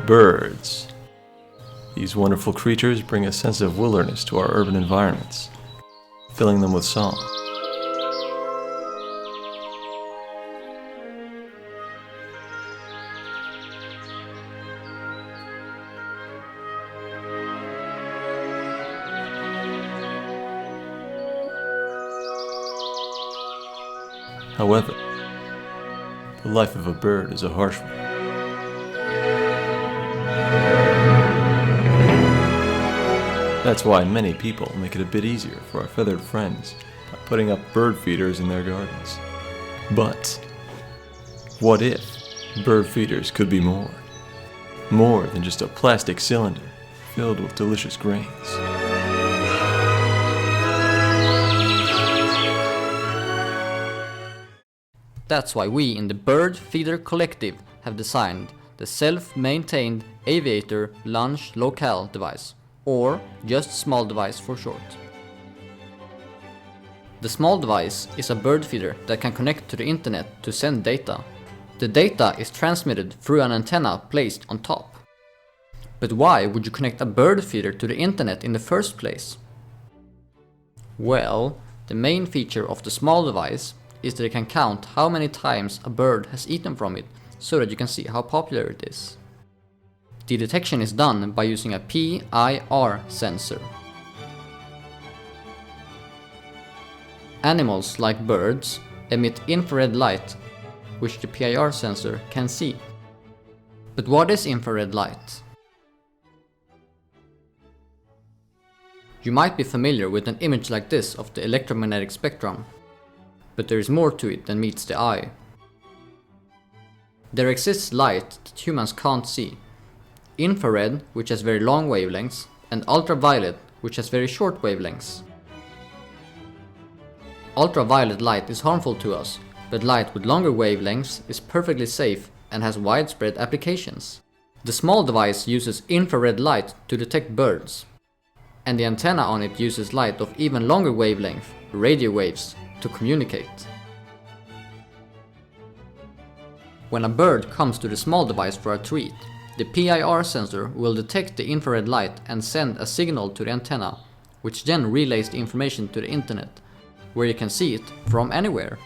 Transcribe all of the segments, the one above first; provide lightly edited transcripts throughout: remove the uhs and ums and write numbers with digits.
Birds. These wonderful creatures bring a sense of wilderness to our urban environments, filling them with song. However, the life of a bird is a harsh one. That's why many people make it a bit easier for our feathered friends by putting up bird feeders in their gardens. But what if bird feeders could be more? More than just a plastic cylinder filled with delicious grains. That's why we in the Bird Feeder Collective have designed the self-maintained Aviator Lunch Locale device, or just small device for short. The small device is a bird feeder that can connect to the internet to send data. The data is transmitted through an antenna placed on top. But why would you connect a bird feeder to the internet in the first place? Well, the main feature of the small device is that it can count how many times a bird has eaten from it, so that you can see how popular it is. The detection is done by using a PIR sensor. Animals like birds emit infrared light, which the PIR sensor can see. But what is infrared light? You might be familiar with an image like this of the electromagnetic spectrum, but there is more to it than meets the eye. There exists light that humans can't see. Infrared, which has very long wavelengths, and ultraviolet, which has very short wavelengths. Ultraviolet light is harmful to us, but light with longer wavelengths is perfectly safe and has widespread applications. The small device uses infrared light to detect birds, and the antenna on it uses light of even longer wavelength, radio waves, to communicate. When a bird comes to the small device for a treat, the PIR sensor will detect the infrared light and send a signal to the antenna, which then relays the information to the internet, where you can see it from anywhere.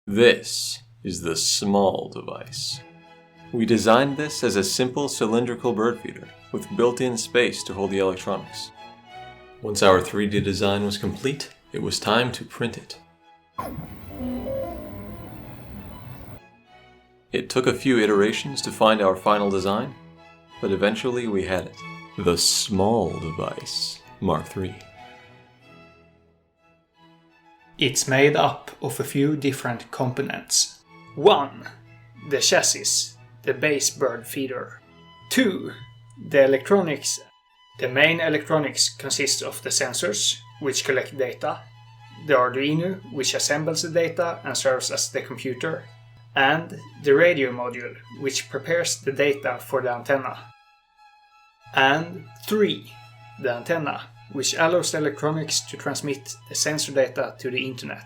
This is the small device. We designed this as a simple cylindrical bird feeder with built-in space to hold the electronics. Once our 3D design was complete, it was time to print it. It took a few iterations to find our final design, but eventually we had it. The small device, Mark III. It's made up of a few different components. 1. The chassis, the base bird feeder. 2. The electronics. The main electronics consists of the sensors, which collect data, the Arduino, which assembles the data and serves as the computer, and the radio module, which prepares the data for the antenna. And 3. The antenna, which allows the electronics to transmit the sensor data to the internet.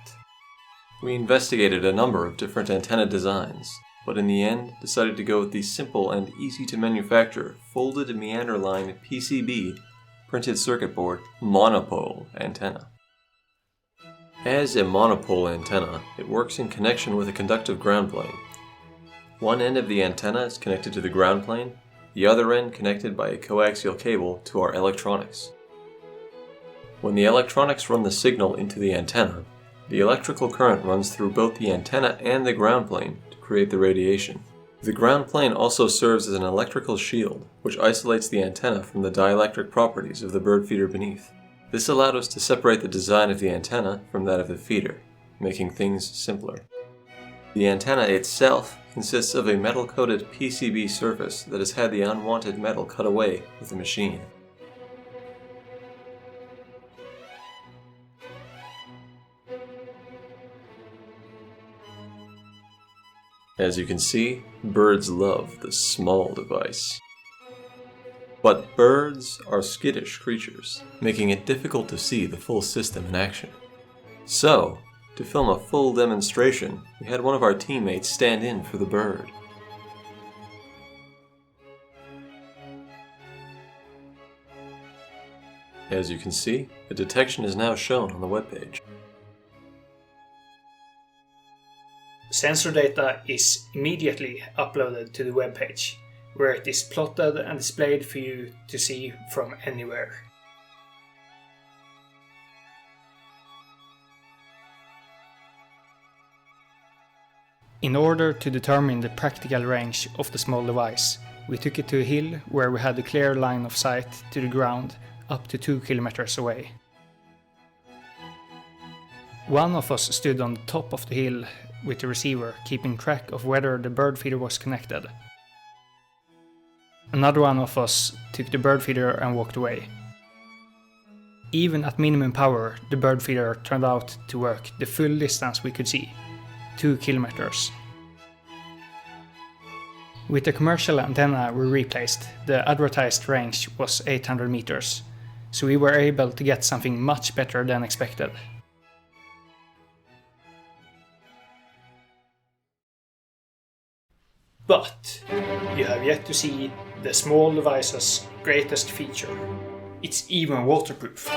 We investigated a number of different antenna designs, but in the end decided to go with the simple and easy to manufacture folded meander line PCB printed circuit board monopole antenna. As a monopole antenna, it works in connection with a conductive ground plane. One end of the antenna is connected to the ground plane, the other end connected by a coaxial cable to our electronics. When the electronics run the signal into the antenna, the electrical current runs through both the antenna and the ground plane to create the radiation. The ground plane also serves as an electrical shield, which isolates the antenna from the dielectric properties of the bird feeder beneath. This allowed us to separate the design of the antenna from that of the feeder, making things simpler. The antenna itself consists of a metal-coated PCB surface that has had the unwanted metal cut away with a machine. As you can see, birds love the small device. But birds are skittish creatures, making it difficult to see the full system in action. So, To film a full demonstration, we had one of our teammates stand in for the bird. As you can see, the detection is now shown on the webpage. Sensor data is immediately uploaded to the webpage, where it is plotted and displayed for you to see from anywhere. In order to determine the practical range of the small device, we took it to a hill where we had a clear line of sight to the ground up to 2 kilometers away. One of us stood on the top of the hill with the receiver, keeping track of whether the bird feeder was connected. Another one of us took the bird feeder and walked away. Even at minimum power, the bird feeder turned out to work the full distance we could see, 2 kilometers. With the commercial antenna we replaced, the advertised range was 800 meters, so we were able to get something much better than expected. But you have yet to see the small device's greatest feature. It's even waterproof.